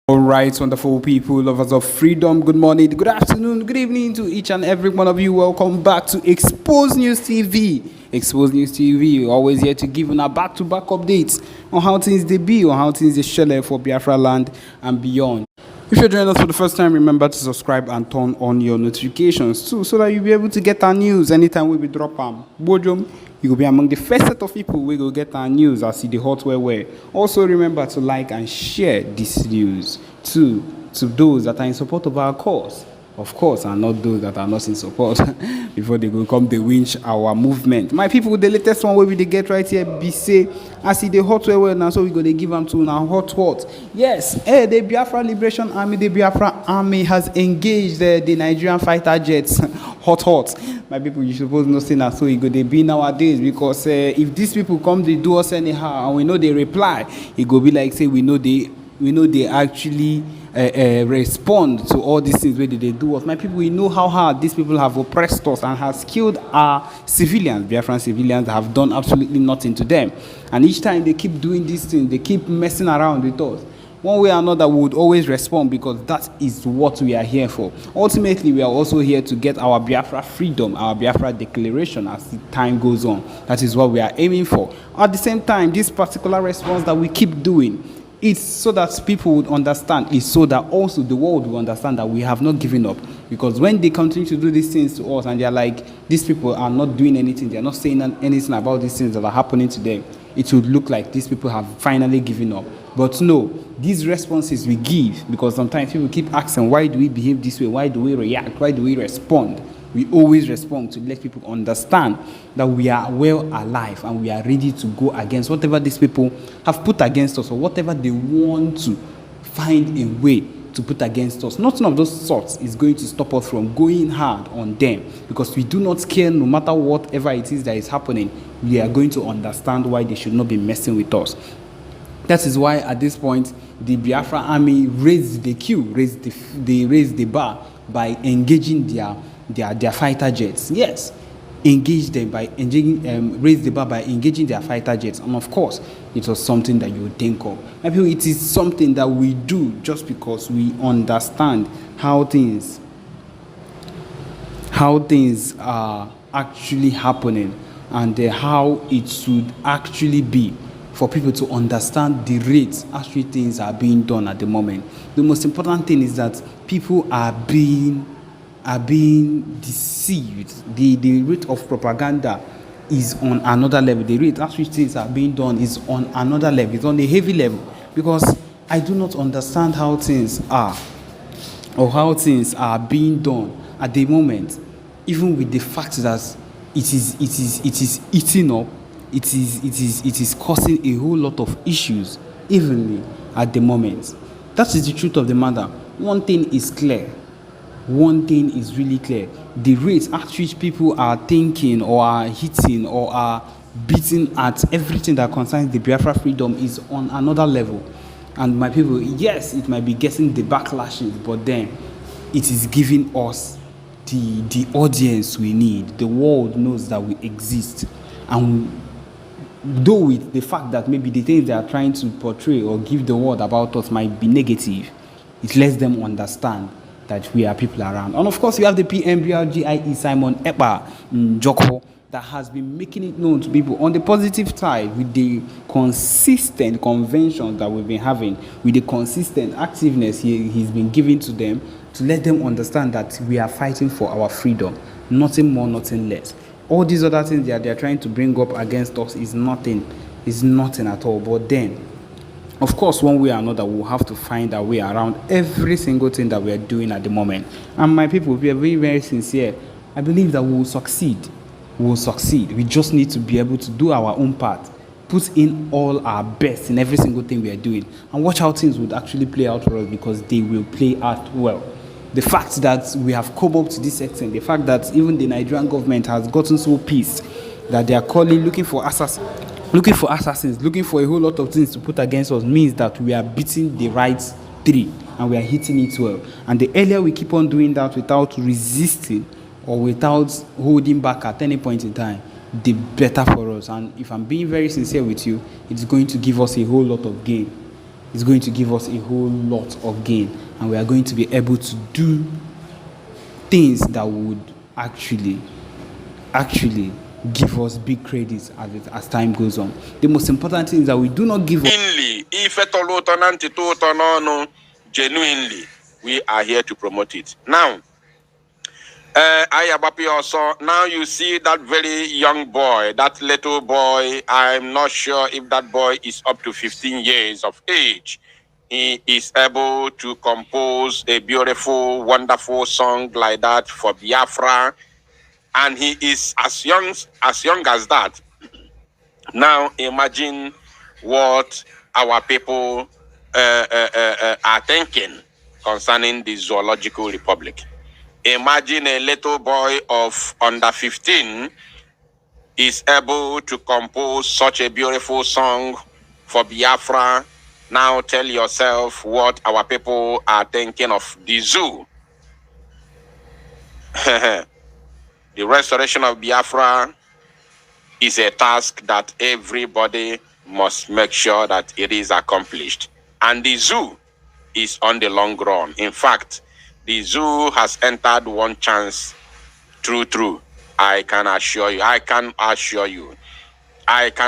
All right, wonderful people, lovers of freedom. Good morning, good afternoon, good evening to each and every one of you. Welcome back to Expose News TV. Expose News TV, always here to give you back-to-back updates on how things they be, on how things they shell for Biafra land and beyond. If you're joining us for the first time, remember to subscribe and turn on your notifications too, so that you'll be able to get our news anytime we drop them. Bojum, you will be among the first set of people we will get our news as see the hot where. Also remember to like and share this news to those that are in support of our cause, of course, and not those that are not in support before they go come they winch our movement. My people, the latest one where we they get right here be say I see the hot where now, so we go they give them to now hot. Yes, the Biafra Liberation Army, the Biafra Army has engaged the Nigerian fighter jets. hot. My people, you suppose not say that so it go they be nowadays, because if these people come they do us anyhow and we know they reply, it go be like say we know they actually respond to all these things where they do us. My people, we know how hard these people have oppressed us and has killed our civilians. Biafran civilians have done absolutely nothing to them, and each time they keep doing these things, they keep messing around with us. One way or another, we would always respond, because that is what we are here for. Ultimately, we are also here to get our Biafra freedom, our Biafra declaration as the time goes on. That is what we are aiming for. At the same time, this particular response that we keep doing, it's so that people would understand. It's so that also the world will understand that we have not given up. Because when they continue to do these things to us and they're like, these people are not doing anything, they're not saying anything about these things that are happening to them, it would look like these people have finally given up. But no, these responses we give, because sometimes people keep asking, why do we behave this way? Why do we react? Why do we respond? We always respond to let people understand that we are well alive and we are ready to go against whatever these people have put against us, or whatever they want to find a way to put against us. Nothing of those sorts is going to stop us from going hard on them, because we do not care. No matter whatever it is that is happening, we are going to understand why they should not be messing with us. That is why at this point the Biafra army raised the bar by engaging their fighter jets. Yes, engage them by raise the bar by engaging their fighter jets. And of course, it was something that you would think of. I feel it is something that we do just because we understand how things are actually happening, and how it should actually be for people to understand the rates actually things are being done at the moment. The most important thing is that people are being deceived. The rate of propaganda is on another level. The rate at which things are being done is on another level. It's on a heavy level, because I do not understand how things are, or how things are being done at the moment, even with the fact that it is eating up. It is causing a whole lot of issues evenly at the moment. That is the truth of the matter. One thing is clear. One thing is really clear. The rate at which people are thinking, or are hitting, or are beating at everything that concerns the Biafra freedom is on another level. And my people, yes, it might be getting the backlashes, but then it is giving us the audience we need. The world knows that we exist. And though with the fact that maybe the things they are trying to portray or give the world about us might be negative, it lets them understand that we are people around. And of course, we have the PMBRGIE Simon Ekpa Joko that has been making it known to people on the positive side, with the consistent conventions that we've been having, with the consistent activeness he's been giving to them, to let them understand that we are fighting for our freedom, nothing more, nothing less. All these other things that they're trying to bring up against us is nothing at all. But then, of course, one way or another, we'll have to find our way around every single thing that we are doing at the moment. And my people, we are very, very sincere. I believe that we will succeed. We will succeed. We just need to be able to do our own part, put in all our best in every single thing we are doing, and watch how things would actually play out for us, because they will play out well. The fact that we have come up to this extent, the fact that even the Nigerian government has gotten so pissed that they are looking for assassins, looking for a whole lot of things to put against us, means that we are beating the right three and we are hitting it well. And the earlier we keep on doing that without resisting or without holding back at any point in time, the better for us. And if I'm being very sincere with you, it's going to give us a whole lot of gain. It's going to give us a whole lot of gain, and we are going to be able to do things that would actually give us big credits as time goes on. The most important thing is that we do not give up. Genuinely, we are here to promote it. Now, also, now you see that very young boy, that little boy. I'm not sure if that boy is up to 15 years of age. He is able to compose a beautiful, wonderful song like that for Biafra. And he is as young as that. Now imagine what our people are thinking concerning the Zoological Republic. Imagine a little boy of under 15 is able to compose such a beautiful song for Biafra. Now tell yourself what our people are thinking of the zoo. The restoration of Biafra is a task that everybody must make sure that it is accomplished. And the zoo is on the long run. In fact, the zoo has entered one chance. True. I can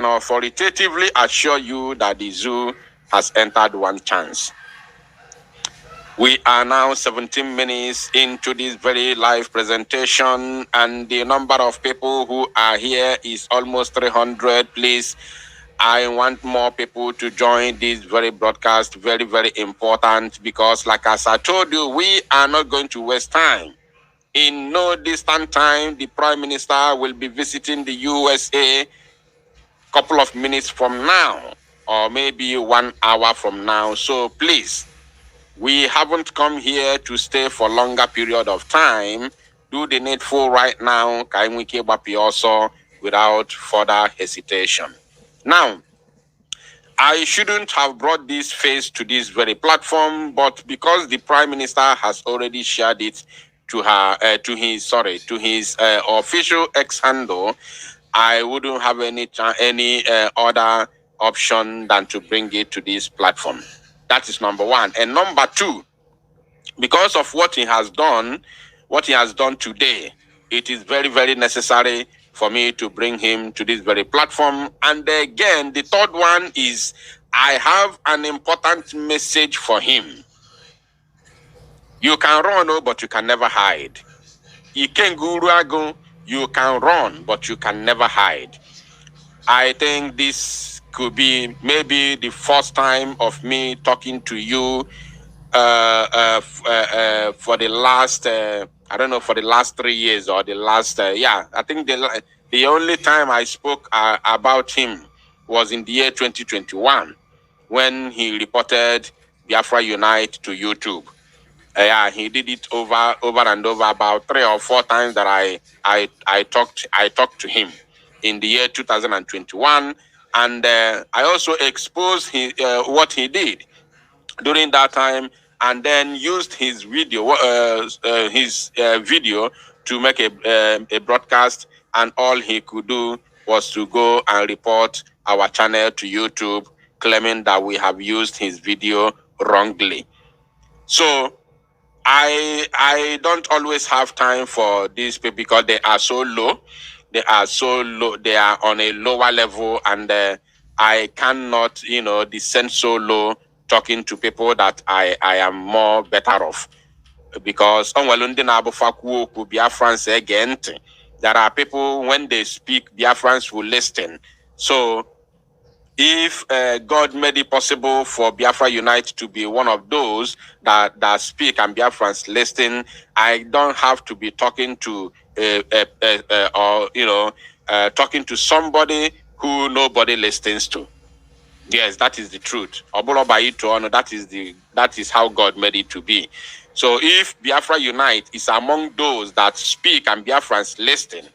authoritatively assure you that the zoo has entered one chance. We are now 17 minutes into this very live presentation, and the number of people who are here is almost 300. Please, I want more people to join this very broadcast. Very, very important, because like as I told you, we are not going to waste time. In no distant time, the Prime Minister will be visiting the USA a couple of minutes from now, or maybe 1 hour from now. So please, we haven't come here to stay for longer period of time. Do the needful right now, also, without further hesitation. Now, I shouldn't have brought this face to this very platform, but because the Prime Minister has already shared it to his official X handle, I wouldn't have any other option than to bring it to this platform. That is number one. And number two, because of what he has done today, it is very, very necessary for me to bring him to this very platform. And again, the third one is I have an important message for him. You can run, but you can never hide. You can run, but you can never hide. I think this could be maybe the first time of me talking to you for the last, for the last 3 years or the last, I think the only time I spoke about him was in the year 2021 when he reported Biafra Unite to YouTube. He did it over and over about 3 or 4 times that I talked to him in the year 2021, and I also exposed what he did during that time, and then used his video to make a broadcast, and all he could do was to go and report our channel to YouTube, claiming that we have used his video wrongly. So I don't always have time for these people because they are so low. They are on a lower level, and I cannot, descend so low talking to people that I am more better off. Because Biafrans again, there are people, when they speak, Biafrans will listen. So if God made it possible for Biafra Unite to be one of those that speak and Biafrans listen, I don't have to be talking to talking to somebody who nobody listens to. Yes, that is the truth. That is how God made it to be. So if Biafra Unite is among those that speak and Biafrans listen,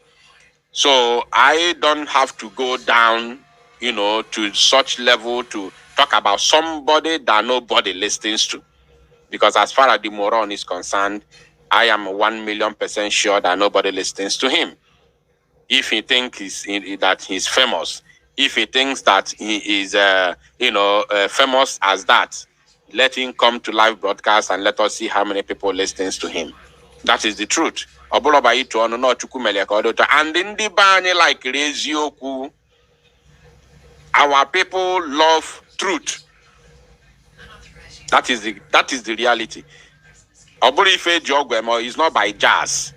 so I don't have to go down, to such level to talk about somebody that nobody listens to. Because as far as the moron is concerned, I am 1,000,000% sure that nobody listens to him. If he thinks that he's famous, If he thinks that he is, famous as that, let him come to live broadcast and let us see how many people listens to him. That is the truth. And in the bany like Rezioku, our people love truth. That is the reality. Oburife Jogwemo is not by jazz.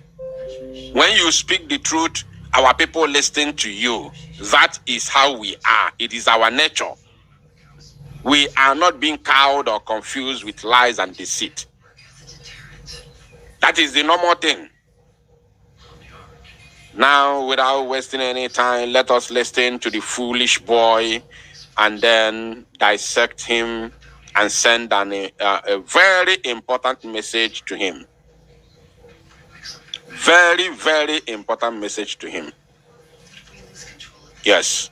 When you speak the truth, our people listen to you. That is how we are. It is our nature. We are not being cowed or confused with lies and deceit. That is the normal thing. Now, without wasting any time, let us listen to the foolish boy and then dissect him and send a very important message to him. Very, very important message to him. Yes.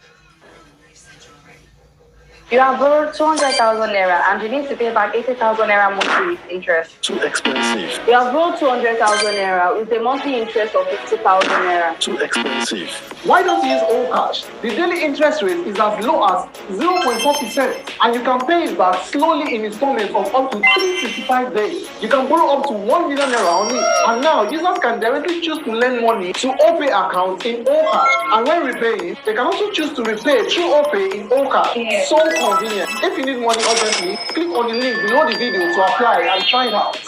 You have borrowed 200,000 naira and you need to pay back 80,000 naira monthly with interest. Too expensive. You have borrowed 200,000 naira with a monthly interest of 50,000 naira. Too expensive. Why don't you use all cash? The daily interest rate is as low as 0.4% and you can pay it back slowly in installments of up to 365 days. You can borrow up to 1 million naira only. And now users can directly choose to lend money to OPay account in all cash. And when repaying, they can also choose to repay through OPay in all cash. So convenient. If you need money urgently, click on the link below the video to apply and try it out.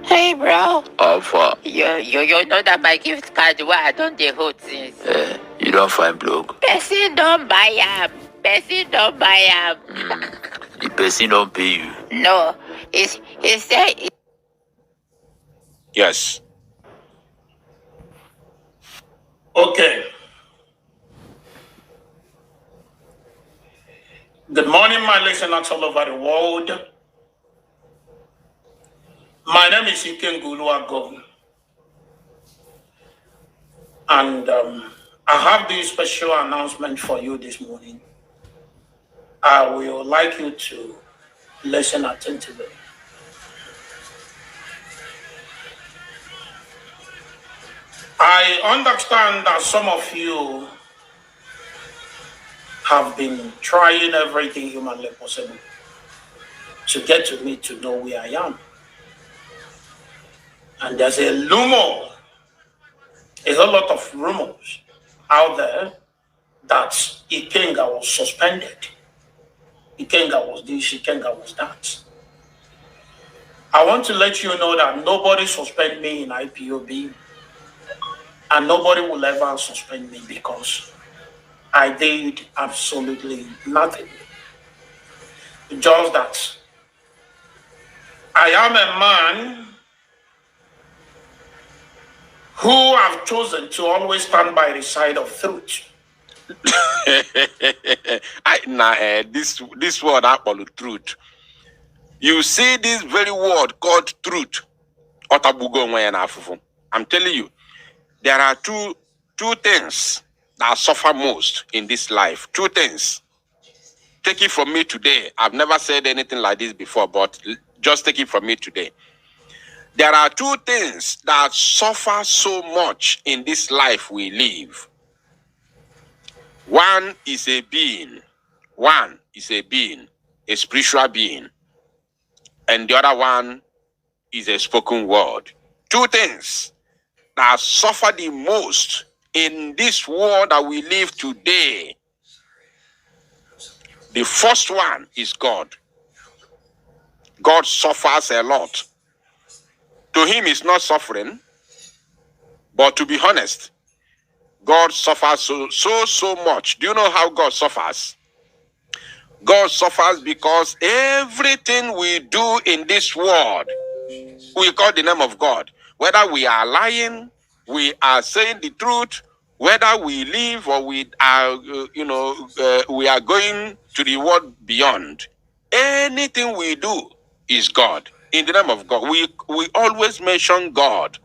Hey, bro. Alpha. You know that my gift card where I don't dey hold things. You don't find bloke. Person don't buy am. Person don't buy am. The person don't pay you. No, he said. Yes. Okay. Good morning, my listeners all over the world. My name is Ikenguluago. And I have this special announcement for you this morning. I will like you to listen attentively. I understand that some of you have been trying everything humanly possible to get to me to know where I am. And there's a rumor, a whole lot of rumors out there that Ikenga was suspended. Ikenga was this, Ikenga was that. I want to let you know that nobody suspended me in IPOB, and nobody will ever suspend me because I did absolutely nothing. Just that I am a man who have chosen to always stand by the side of truth. This word apple truth. You see this very word called truth. I'm telling you, there are two things that suffer most in this life. Two things. Take it from me today. I've never said anything like this before, but just take it from me today. There are two things that suffer so much in this life we live. One is a being. One is a being, a spiritual being. And the other one is a spoken word. Two things that suffer the most in this world that we live today. The first one is God. God suffers a lot. To him, it's not suffering. But to be honest, God suffers so much. Do you know how God suffers? God suffers because everything we do in this world, we call the name of God. Whether we are lying, we are saying the truth, whether we live or we are, we are going to the world beyond. Anything we do is God. In the name of God, we always mention God.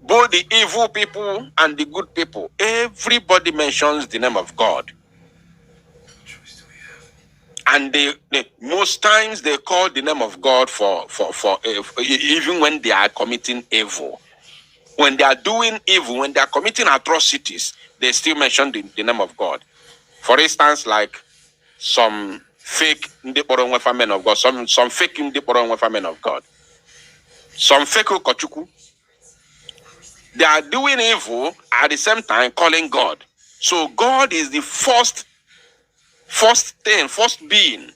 Both the evil people and the good people, everybody mentions the name of God. And they most times they call the name of God for even when they are committing evil. When they are doing evil, when they are committing atrocities, they still mention the name of God. For instance, like some fake Ndiporo men of God, some fake Ndiporo men of God, some fake Okochuku. They are doing evil at the same time calling God. So God is the first being.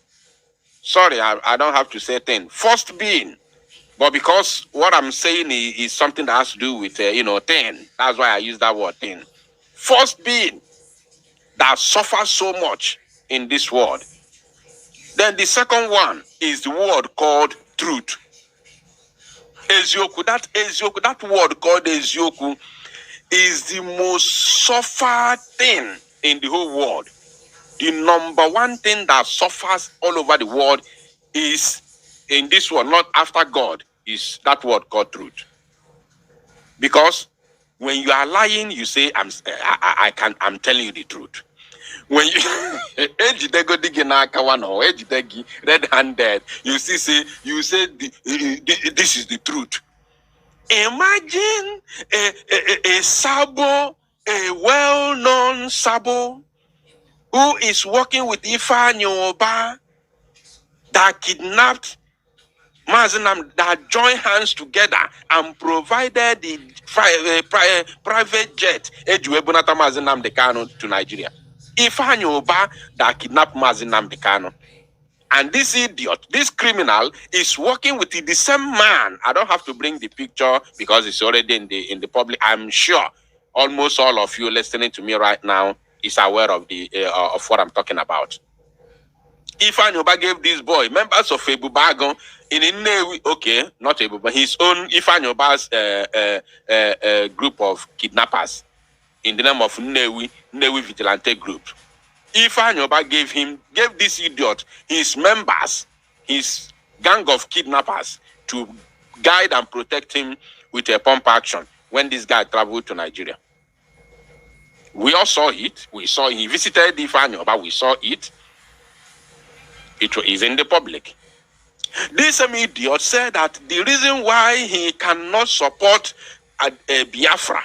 Sorry, I don't have to say thing. First being. But because what I'm saying is something that has to do with, thing. That's why I use that word, thing. First being that suffers so much in this world. Then the second one is the word called truth. Ezioku, that word called Ezioku is the most suffered thing in the whole world. The number one thing that suffers all over the world is in this world, not after God, is that word called truth. Because when you are lying, you say, I'm telling you the truth. When you red-handed, you say this is the truth. Imagine a sabo, a well-known sabo, who is working with Ifeanyi Oba, that kidnapped Mazinam, that joined hands together and provided the private jet Ejuebunata Mazinam Dekano to Nigeria. Ifeanyi Oba that kidnapped Mazinam Dekano. And this idiot, this criminal, is working with the same man. I don't have to bring the picture because it's already in the public. I'm sure almost all of you listening to me right now is aware of of what I'm talking about. Ifeanyi Oba gave this boy members of Ebubagon in Nnewi, okay, not Ebuba, his own Ifeanyi Oba's group of kidnappers in the name of Nnewi Vigilante Group. Ifeanyi Oba gave this idiot his members, his gang of kidnappers, to guide and protect him with a pump action when this guy traveled to Nigeria. We all saw it. He visited Ifeanyi Oba. We saw it. It is in the public. This same idiot said that the reason why he cannot support Biafra,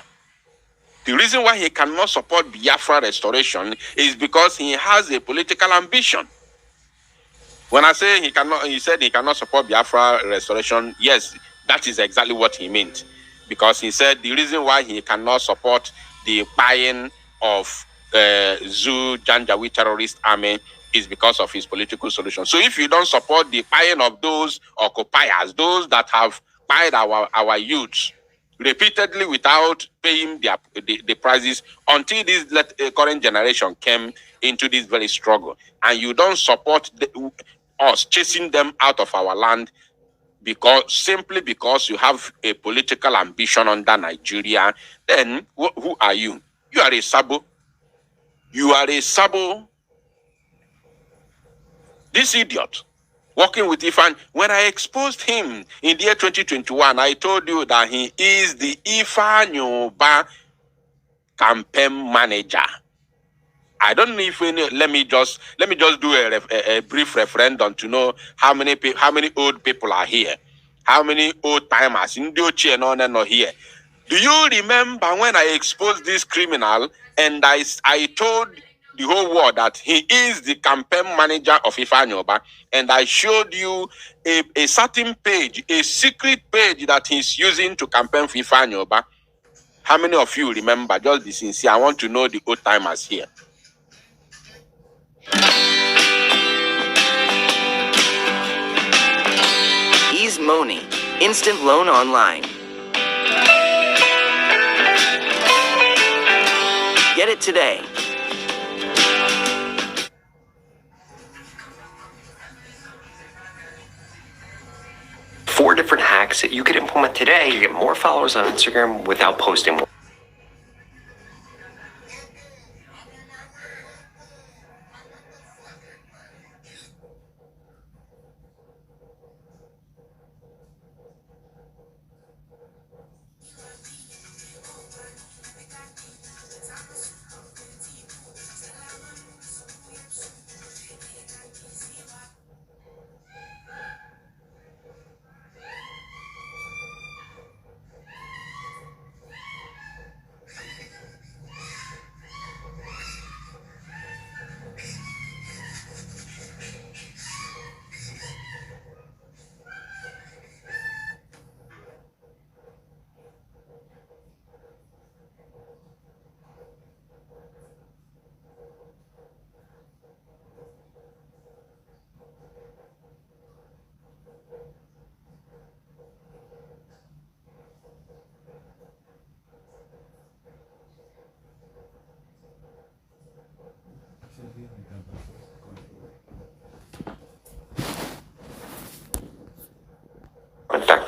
the reason why he cannot support Biafra restoration is because he has a political ambition. When I say he said he cannot support Biafra restoration, yes, that is exactly what he meant. Because he said the reason why he cannot support the buying of Zoo Janjaweed terrorist army is because of his political solution. So if you don't support the buying of those occupiers, those that have buyed our youths repeatedly without paying the prices until this current generation came into this very struggle, and you don't support us chasing them out of our land simply because you have a political ambition under Nigeria, then who are you? You are a sabo. You are a sabo. This idiot working with Ifeanyi. When I exposed him in the year 2021, I told you that he is the Ifeanyi Oba campaign manager. I don't know if let me just do a brief referendum to know how many old people are here, how many old timers in the here. Do you remember when I exposed this criminal and I told the whole world that he is the campaign manager of Ifeanyi Oba, and I showed you a certain page, a secret page that he's using to campaign for Ifeanyi Oba? How many of you remember? Just be sincere. I want to know the old timers here. Ease Money, instant loan online. Get it today. Four different hacks that you could implement today to get more followers on Instagram without posting more.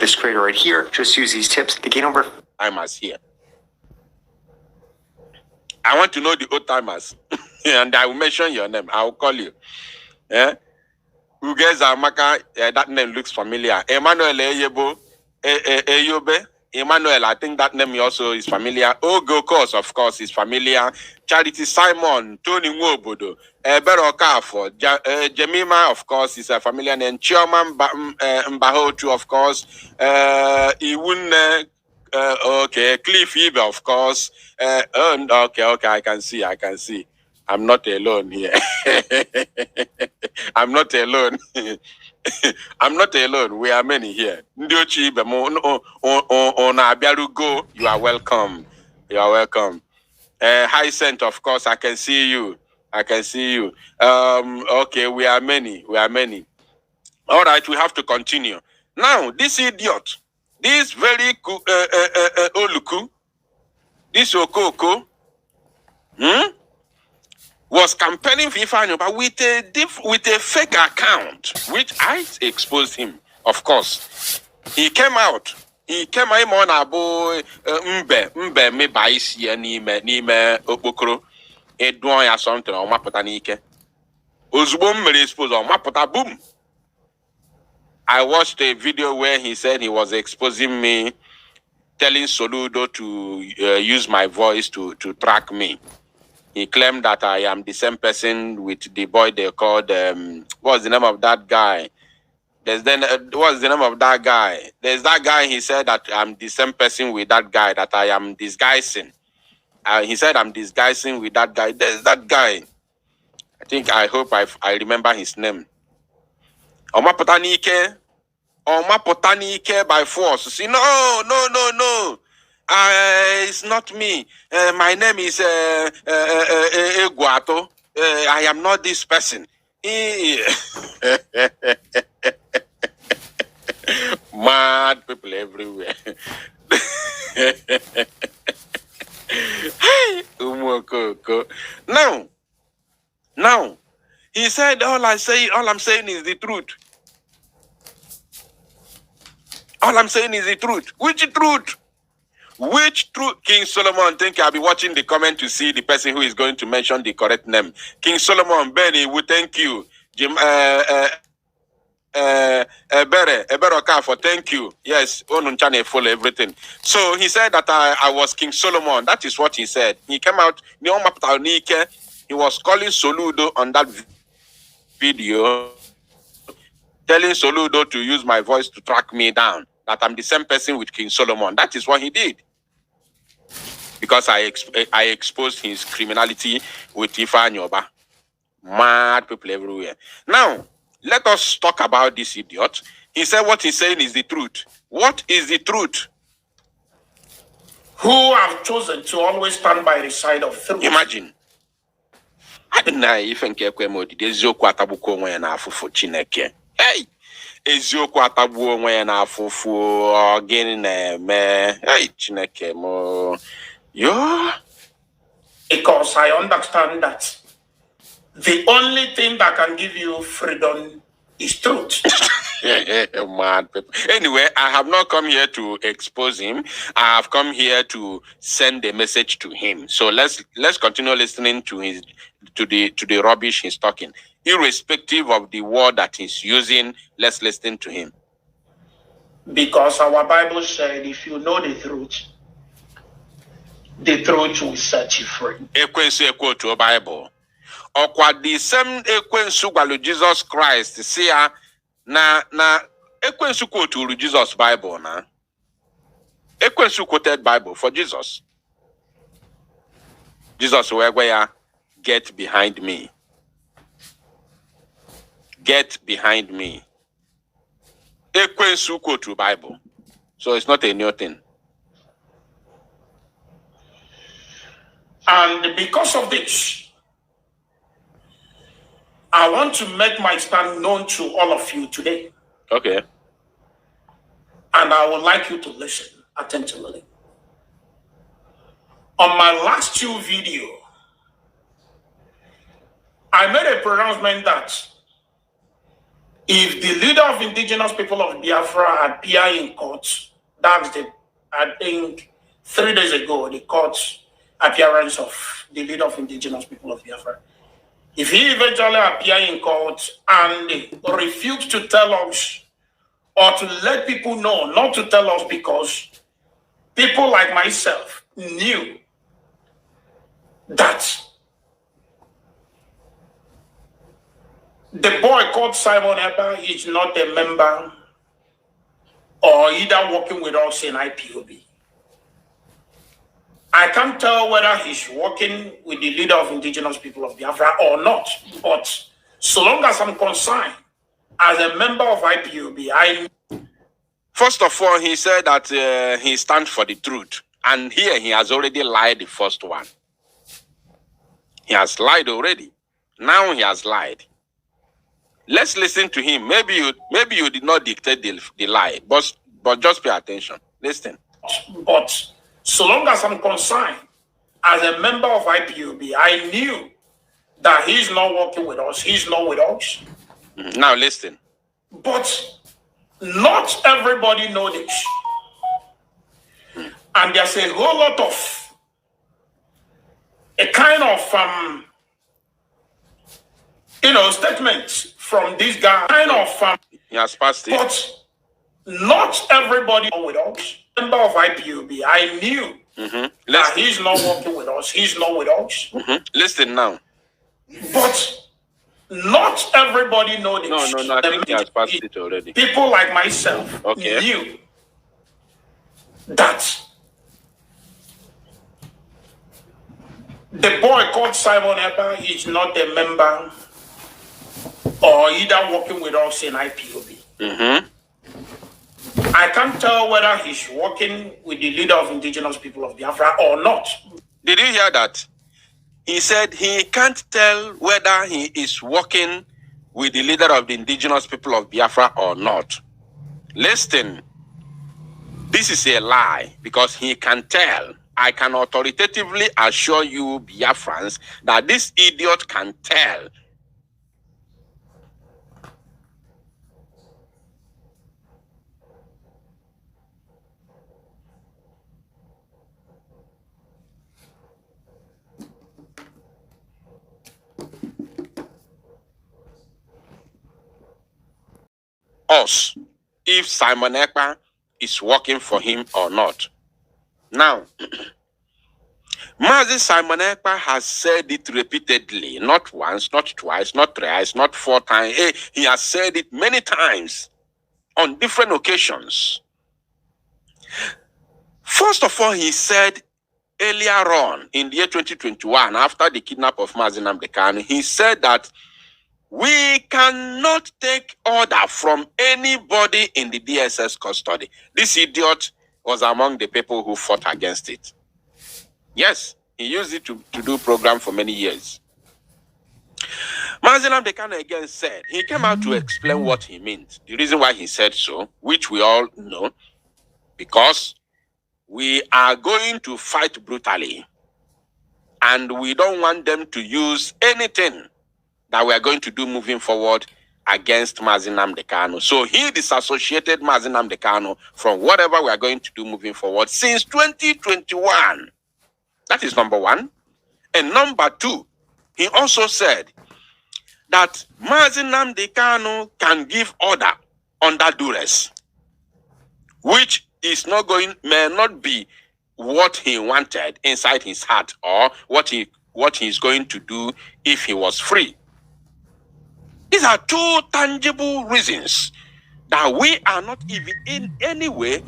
this creator right here. Just use these tips to gain over. Timers here. I want to know the old timers. And I will mention your name. I will call you. Yeah? Who guys are Maka? That name looks familiar. Emmanuel Eyebo, Eyobe. Emmanuel, I think that name also is familiar. Ogo Course, of course, is familiar. Charity Simon, Tony Nwobodo, Bero Kafo, Jemima, of course, is a familiar name. Chioma Mbahotu, of course. Iwune, okay. Cliff Eve, of course. Okay, I can see. I'm not alone here. I'm not alone. I'm not alone. We are many here. You are welcome. You are welcome. Hyacinth, of course, I can see you. Okay, we are many. All right, we have to continue. Now, this idiot, this very Oluku, this Okoko, was campaigning for Ifeanyi with a fake account, which I exposed him. Of course, he came out on abo mbe me baisi n'ime okpokoro edon ya something o mapụta n'ike ozugbo mmere expose o mapụta boom. I watched a video where he said he was exposing me, telling Soludo to use my voice to track me. He claimed that I am the same person with the boy they called, what's the name of that guy? What's the name of that guy? There's that guy, he said that I'm the same person with that guy, that I am disguising. He said I'm disguising with that guy. There's that guy. I hope I remember his name. Oma Potanike by force. See, no. It's not me. My name is Eguato. I am not this person. Mad people everywhere. Now, he said, all I'm saying is the truth. All I'm saying is the truth. Which truth? Which truth? King Solomon, think I'll be watching the comment to see the person who is going to mention the correct name. King Solomon, Benny, we thank you. Jim, Ebere for thank you. Yes, Onunchane follow everything. So he said that I was King Solomon. That is what he said. He came out, he was calling Soludo on that video, telling Soludo to use my voice to track me down, that I'm the same person with King Solomon. That is what he did. Because I exposed his criminality with Ifeanyi Oba. Mad people everywhere. Now, let us talk about this idiot. He said what he's saying is the truth. What is the truth? Who have chosen to always stand by the side of truth. Imagine. I don't know if Nkekwe Modi, eziokwu atabuko onwe ya n'afụfụ Chineke. Hey! Eziokwu atagbuo onwe ya n'afụfụ gịnị na-eme? Hey, Chineke mo. Yo. Because I understand that the only thing that can give you freedom is truth. Mad people. Anyway, I have not come here to expose him. I have come here to send a message to him. So let's continue listening to the rubbish he's talking. Irrespective of the word that he's using, let's listen to him. Because our Bible said, if you know the truth will set you free. Ekwensu ekwo to Bible. Okwa the same ekwensu gwalu Jesus Christ. See ya na ekwensu quote to Jesus Bible na. Ekwensu quoted Bible for Jesus. Jesus where get behind me. Get behind me. Ekwensu quote to Bible. So it's not a new thing. And because of this, I want to make my stand known to all of you today. Okay. And I would like you to listen attentively. On my last two videos, I made a pronouncement that If the leader of indigenous people of Biafra appear in court, that's I think 3 days ago, the court appearance of the leader of indigenous people of Biafra. If he eventually appear in court and refuse to tell us or to let people know, not to tell us because people like myself knew that the boy called Simon Ekpa is not a member or either working with us in IPOB. I can't tell whether he's working with the leader of indigenous people of Biafra or not. But so long as I'm concerned, as a member of IPOB, First of all, he said that he stands for the truth. And here he has already lied the first one. He has lied already. Now he has lied. Let's listen to him. Maybe you did not dictate the lie, but just pay attention. Listen. But so long as I'm concerned, as a member of IPOB, I knew that he's not working with us. He's not with us. Now listen. But not everybody knows this. And there's a whole lot of a kind of statements from this guy. He has passed it. But not everybody knows with us. Member of IPOB, I knew that he's not working with us. He's not with us. Listen now. But not everybody knows this. No, I think he has passed it already. People like myself knew that the boy called Simon Ekpa is not a member or either working with us in IPOB. I can't tell whether he's working with the leader of indigenous people of Biafra or not. Did you hear that? He said he can't tell whether he is working with the leader of the indigenous people of Biafra or not. Listen, this is a lie because he can tell. I can authoritatively assure you, Biafrans, that this idiot can tell. Us, if Simon Ekpa is working for him or not. Now, Mazi Simon Ekpa has said it repeatedly, not once, not twice, not thrice, not 4 times. He has said it many times on different occasions. First of all, he said earlier on in the year 2021, after the kidnap of Mazi Nnamdi Kanu, he said that we cannot take order from anybody in the DSS custody. This idiot was among the people who fought against it. Yes, he used it to do program for many years. Mazi Nnamdi Kanu again said, he came out to explain what he meant. The reason why he said so, which we all know, because we are going to fight brutally. And we don't want them to use anything that we are going to do moving forward against Mazi Nnamdi Kanu. So he disassociated Mazi Nnamdi Kanu from whatever we are going to do moving forward since 2021. That is number one. And number two, he also said that Mazi Nnamdi Kanu can give order under duress, which is may not be what he wanted inside his heart or what he's going to do if he was free. These are 2 tangible reasons that we are not even in any way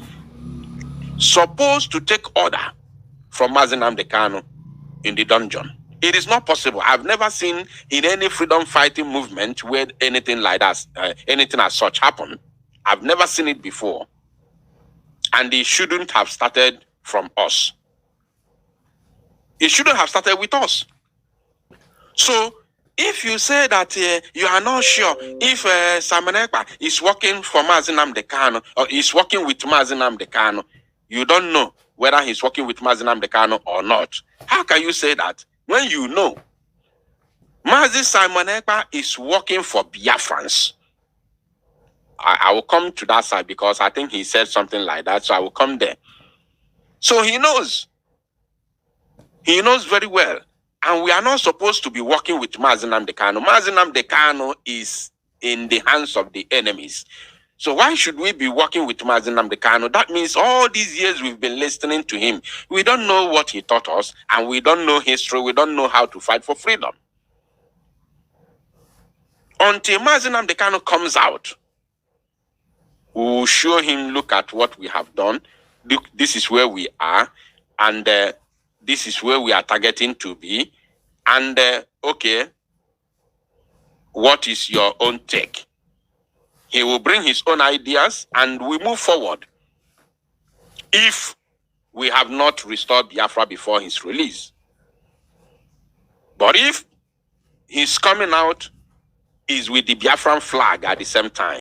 supposed to take order from Mazi Nnamdi Kanu in the dungeon. It is not possible. I've never seen in any freedom fighting movement where anything like that, anything as such happened. I've never seen it before. And it shouldn't have started from us. It shouldn't have started with us. So, if you say that you are not sure if Simon Ekpa is working for Mazi Nnamdi Kanu or is working with Mazi Nnamdi Kanu, you don't know whether he's working with Mazi Nnamdi Kanu or not. How can you say that when you know Mazi Simon Ekpa is working for Biafrans? I will come to that side because I think he said something like that. So I will come there. So he knows. He knows very well. And we are not supposed to be working with Mazi Nnamdi Kanu. Mazi Nnamdi Kanu is in the hands of the enemies. So why should we be working with Mazi Nnamdi Kanu? That means all these years we've been listening to him. We don't know what he taught us, and we don't know history. We don't know how to fight for freedom. Until Mazi Nnamdi Kanu comes out, we will show him, look at what we have done. Look, this is where we are, and this is where we are targeting to be. And okay, what is your own take? He will bring his own ideas and we move forward. If we have not restored Biafra before his release. But if he's coming out is with the Biafran flag at the same time,